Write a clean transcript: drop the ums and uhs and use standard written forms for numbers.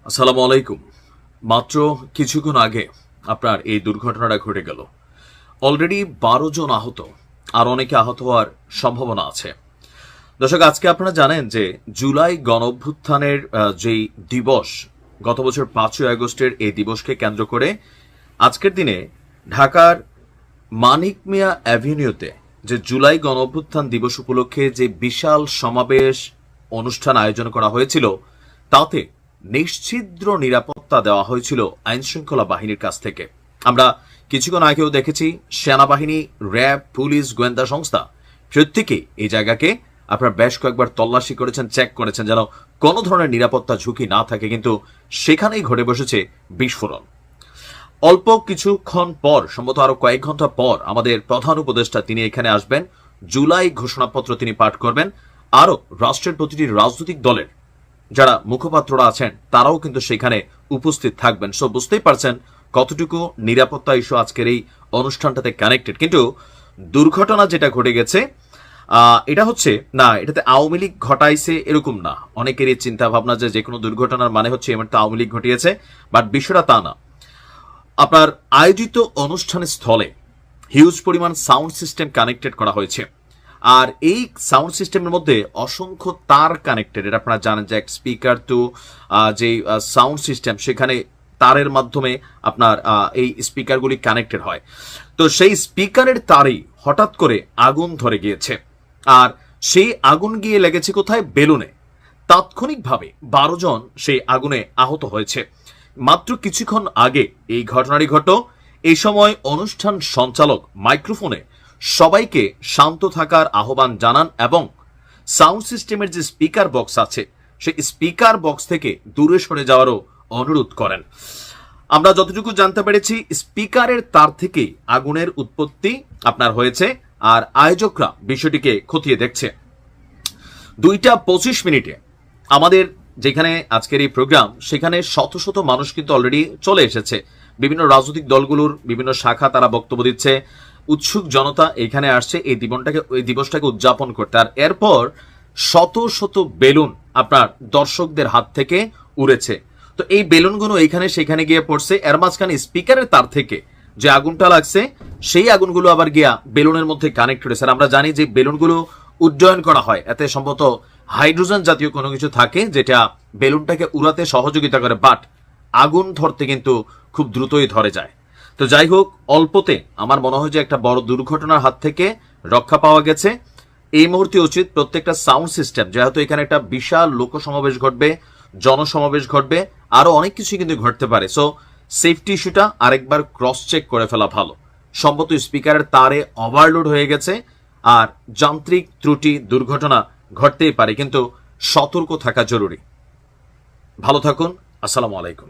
আসসালামু আলাইকুম। মাত্র কিছুক্ষণ আগে আপনার এই দুর্ঘটনাটা ঘটে গেল। অলরেডি 12 জন আহত, আর অনেকে আহত হওয়ার সম্ভাবনা আছে। দর্শক, আজকে আপনারা জানেন যে জুলাই গণঅভ্যুত্থানের যেই দিবস, গত বছর 5ই আগস্টের এই দিবসকে কেন্দ্র করে আজকের দিনে ঢাকার মানিক মিয়া অ্যাভিনিউতে যে জুলাই গণঅভ্যুত্থান দিবস উপলক্ষে যে বিশাল সমাবেশ অনুষ্ঠান আয়োজন করা হয়েছিল, তাতে নিশ্ছিদ্র নিরাপত্তা দেওয়া হয়েছিল আইন শৃঙ্খলা বাহিনীর কাছ থেকে। আমরা কিছুক্ষণ আগেও দেখেছি সেনাবাহিনী, র্যাব, পুলিশ, গোয়েন্দা সংস্থা প্রত্যেকেই এই জায়গাকে আপনার বেশ কয়েকবার তল্লাশি করেছেন, চেক করেছেন যেন কোনো ধরনের নিরাপত্তা ঝুঁকি না থাকে, কিন্তু সেখানেই ঘটে বসেছে বিস্ফোরণ। অল্প কিছুক্ষণ পর, সম্ভবত আরো কয়েক ঘন্টা পর, আমাদের প্রধান উপদেষ্টা তিনি এখানে আসবেন, জুলাই ঘোষণাপত্র তিনি পাঠ করবেন। আরো রাষ্ট্রের প্রতিটি রাজনৈতিক দলের যারা মুখপাত্ররা আছেন তারাও কিন্তু সেখানে উপস্থিত থাকবেন। সো বুঝতেই পারছেন কতটুকু নিরাপত্তা ইস্যু আজকের এই অনুষ্ঠানটাতে কানেক্টেড। কিন্তু দুর্ঘটনা যেটা ঘটে গেছে, এটা হচ্ছে না এটাতে আওয়ামী লীগ ঘটাইছে এরকম না। অনেকেরই চিন্তা ভাবনা যে কোনো দুর্ঘটনার মানে হচ্ছে এমন আওয়ামী লীগ ঘটিয়েছে, বাট বিষয়টা তা না। আপনার আয়োজিত অনুষ্ঠানের স্থলে হিউজ পরিমাণ সাউন্ড সিস্টেম কানেক্টেড করা হয়েছে, আর এই সাউন্ড সিস্টেমের মধ্যে অসংখ্য তার কানেক্টেড। এটা আপনারা জানেন যে এক স্পিকার টু যে সাউন্ড সিস্টেম, সেখানে তারের মাধ্যমে আপনার এই স্পিকারগুলি কানেক্টেড হয়। তো সেই স্পিকারের তারেই হঠাৎ করে আগুন ধরে গিয়েছে, আর সেই আগুন গিয়ে লেগেছে কোথায়? বেলুনে। তাৎক্ষণিকভাবে 12 জন সেই আগুনে আহত হয়েছে। মাত্র কিছুক্ষণ আগে এই ঘটনাটি ঘটল। এই সময় অনুষ্ঠান সঞ্চালক মাইক্রোফোনে সবাইকে শান্ত থাকার আহ্বান জানান এবং সাউন্ড সিস্টেমের যে স্পিকার বক্স আছে সেই স্পিকার বক্স থেকে দূরে সরে যাওয়ারও অনুরোধ করেন। আমরা যতটুকু জানতে পেরেছি, স্পিকারের তার থেকেই আগুনের উৎপত্তি আপনার হয়েছে, আর আয়োজকরা বিষয়টিকে খতিয়ে দেখছে। 2:25 আমাদের যেখানে আজকের এই প্রোগ্রাম, সেখানে শত শত মানুষ কিন্তু অলরেডি চলে এসেছে। বিভিন্ন রাজনৈতিক দলগুলোর বিভিন্ন শাখা তারা বক্তব্য দিচ্ছে, উৎসুক জনতা এখানে আসছে এই দিবসটাকে উদযাপন করতে। আর এরপর শত শত বেলুন আপনার দর্শকদের হাত থেকে উড়েছে। তো এই বেলুনগুলো এইখানে সেখানে গিয়ে পড়ছে। এর মাঝখানে স্পিকারের তার থেকে যে আগুনটা লাগছে, সেই আগুনগুলো আবার গিয়া বেলুনের মধ্যে কানেক্ট হয়েছে। আর আমরা জানি যে বেলুনগুলো উড্ডয়ন করা হয়, এতে সম্ভবত হাইড্রোজেন জাতীয় কোনো কিছু থাকে যেটা বেলুনটাকে উড়াতে সহযোগিতা করে, বাট আগুন ধরতে কিন্তু খুব দ্রুতই ধরে যায়। তো যাই হোক, অল্পতে আমার মনে হয় যে একটা বড় দুর্ঘটনার হাত থেকে রক্ষা পাওয়া গেছে। এই মুহূর্তে উচিত প্রত্যেকটা সাউন্ড সিস্টেম, যেহেতু এখানে একটা বিশাল লোক সমাবেশ ঘটবে, জনসমাবেশ ঘটবে, আরো অনেক কিছু কিন্তু ঘটতে পারে। সো সেফটি ইস্যুটা আরেকবার ক্রস চেক করে ফেলা ভালো। সম্ভবত স্পিকারের তারে ওভারলোড হয়ে গেছে, আর যান্ত্রিক ত্রুটি, দুর্ঘটনা ঘটতেই পারে, কিন্তু সতর্ক থাকা জরুরি। ভালো থাকুন। আসসালামু আলাইকুম।